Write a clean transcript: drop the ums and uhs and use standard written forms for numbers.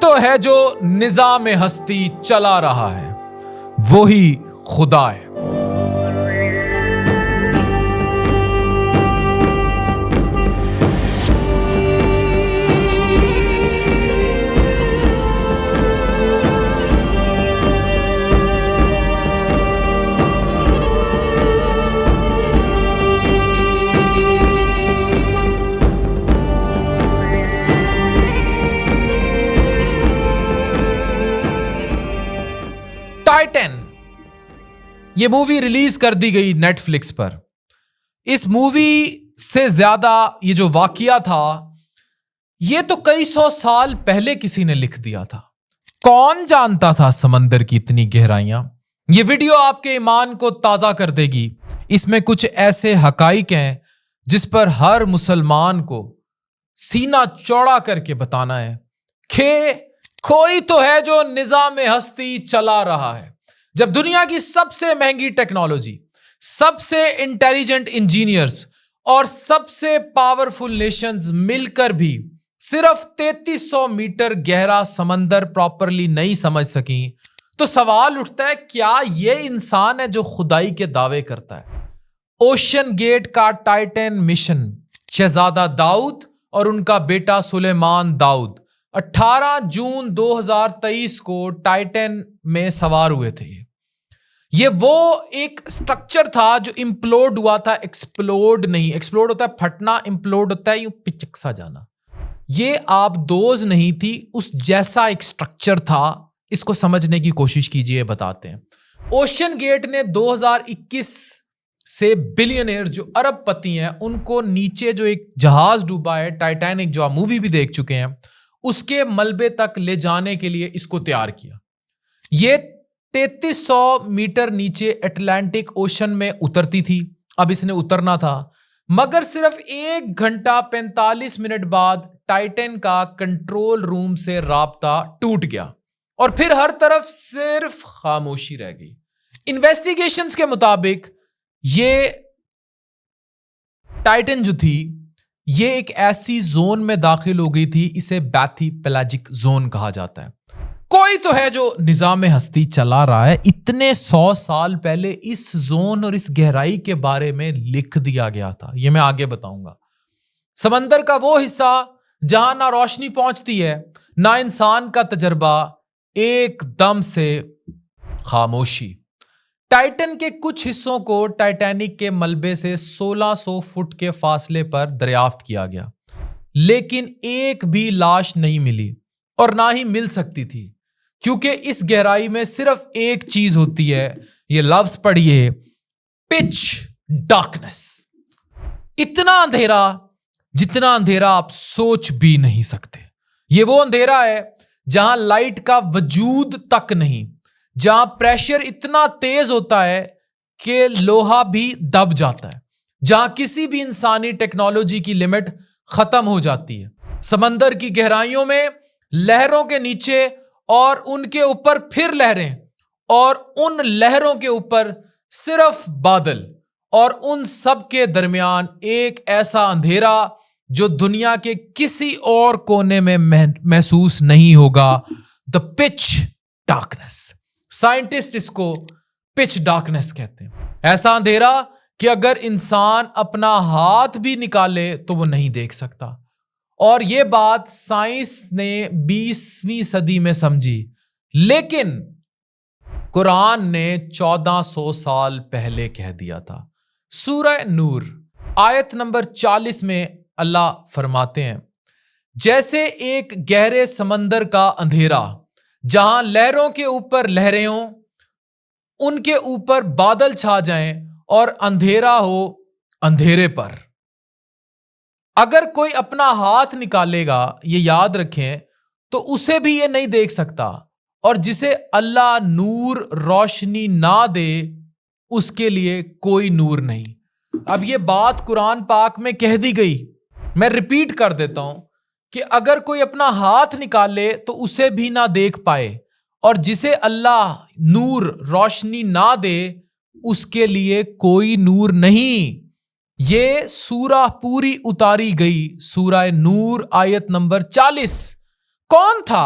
تو ہے جو نظام ہستی چلا رہا ہے، وہی خدا ہے۔ ٹائٹن یہ مووی ریلیز کر دی گئی نیٹ فلکس پر۔ اس مووی سے زیادہ یہ جو واقعہ تھا یہ تو کئی سو سال پہلے کسی نے لکھ دیا تھا۔ کون جانتا تھا سمندر کی اتنی گہرائیاں؟ یہ ویڈیو آپ کے ایمان کو تازہ کر دے گی۔ اس میں کچھ ایسے حقائق ہیں جس پر ہر مسلمان کو سینہ چوڑا کر کے بتانا ہے کہ کوئی تو ہے جو نظام ہستی چلا رہا ہے۔ جب دنیا کی سب سے مہنگی ٹیکنالوجی، سب سے انٹیلیجنٹ انجینئرز اور سب سے پاورفل نیشنز مل کر بھی صرف 3300 میٹر گہرا سمندر پراپرلی نہیں سمجھ سکیں تو سوال اٹھتا ہے، کیا یہ انسان ہے جو خدائی کے دعوے کرتا ہے؟ اوشن گیٹ کا ٹائٹن مشن، شہزادہ داؤد اور ان کا بیٹا سلیمان داؤد 18 جون 2023 کو ٹائٹن میں سوار ہوئے تھے۔ یہ وہ ایک سٹرکچر تھا جو امپلوڈ ہوا تھا، ایکسپلوڈ نہیں، ایکسپلوڈ ہوتا ہے پھٹنا، امپلوڈ ہوتا ہے یوں پچک سا جانا۔ یہ آپ دوز نہیں تھی، اس جیسا ایک سٹرکچر تھا۔ اس کو سمجھنے کی کوشش کیجئے، بتاتے ہیں۔ اوشن گیٹ نے 2021 سے بلینئر جو ارب پتی ہیں ان کو نیچے جو ایک جہاز ڈوبا ہے ٹائٹینک، جو آپ مووی بھی دیکھ چکے ہیں، اس کے ملبے تک لے جانے کے لیے اس کو تیار کیا۔ یہ 3300 میٹر نیچے اٹلانٹک اوشن میں اترتی تھی، اب اس نے اترنا تھا، مگر صرف 1 گھنٹہ 45 منٹ بعد ٹائٹن کا کنٹرول روم سے رابطہ ٹوٹ گیا اور پھر ہر طرف صرف خاموشی رہ گئی۔ انویسٹیگیشنز کے مطابق یہ ٹائٹن جو تھی یہ ایک ایسی زون میں داخل ہو گئی تھی، اسے بیتھی پیلاجک زون کہا جاتا ہے۔ کوئی تو ہے جو نظام ہستی چلا رہا ہے، اتنے 100 سال پہلے اس زون اور اس گہرائی کے بارے میں لکھ دیا گیا تھا۔ یہ میں آگے بتاؤں گا۔ سمندر کا وہ حصہ جہاں نہ روشنی پہنچتی ہے نہ انسان کا تجربہ، ایک دم سے خاموشی۔ ٹائٹن کے کچھ حصوں کو ٹائٹینک کے ملبے سے 1600 فٹ کے فاصلے پر دریافت کیا گیا، لیکن ایک بھی لاش نہیں ملی اور نہ ہی مل سکتی تھی، کیونکہ اس گہرائی میں صرف ایک چیز ہوتی ہے، یہ لفظ پڑھیے، پچ ڈارکنس۔ اتنا اندھیرا جتنا اندھیرا آپ سوچ بھی نہیں سکتے۔ یہ وہ اندھیرا ہے جہاں لائٹ کا وجود تک نہیں، جہاں پریشر اتنا تیز ہوتا ہے کہ لوہا بھی دب جاتا ہے، جہاں کسی بھی انسانی ٹیکنالوجی کی لمٹ ختم ہو جاتی ہے۔ سمندر کی گہرائیوں میں لہروں کے نیچے اور ان کے اوپر پھر لہریں، اور ان لہروں کے اوپر صرف بادل، اور ان سب کے درمیان ایک ایسا اندھیرا جو دنیا کے کسی اور کونے میں محسوس نہیں ہوگا، the pitch darkness۔ سائنٹسٹ اس کو پچ ڈارکنس کہتے ہیں۔ ایسا اندھیرا کہ اگر انسان اپنا ہاتھ بھی نکالے تو وہ نہیں دیکھ سکتا، اور یہ بات سائنس نے 20ویں صدی میں سمجھی، لیکن قرآن نے 1400 سال پہلے کہہ دیا تھا۔ سورہ نور آیت نمبر 40 میں اللہ فرماتے ہیں، جیسے ایک گہرے سمندر کا اندھیرا جہاں لہروں کے اوپر لہریں ہوں، ان کے اوپر بادل چھا جائیں اور اندھیرا ہو اندھیرے پر۔ اگر کوئی اپنا ہاتھ نکالے گا، یہ یاد رکھیں، تو اسے بھی یہ نہیں دیکھ سکتا، اور جسے اللہ نور روشنی نہ دے اس کے لیے کوئی نور نہیں۔ اب یہ بات قرآن پاک میں کہہ دی گئی، میں ریپیٹ کر دیتا ہوں کہ اگر کوئی اپنا ہاتھ نکالے تو اسے بھی نہ دیکھ پائے، اور جسے اللہ نور روشنی نہ دے اس کے لیے کوئی نور نہیں۔ یہ سورہ پوری اتاری گئی، سورہ نور آیت نمبر 40۔ کون تھا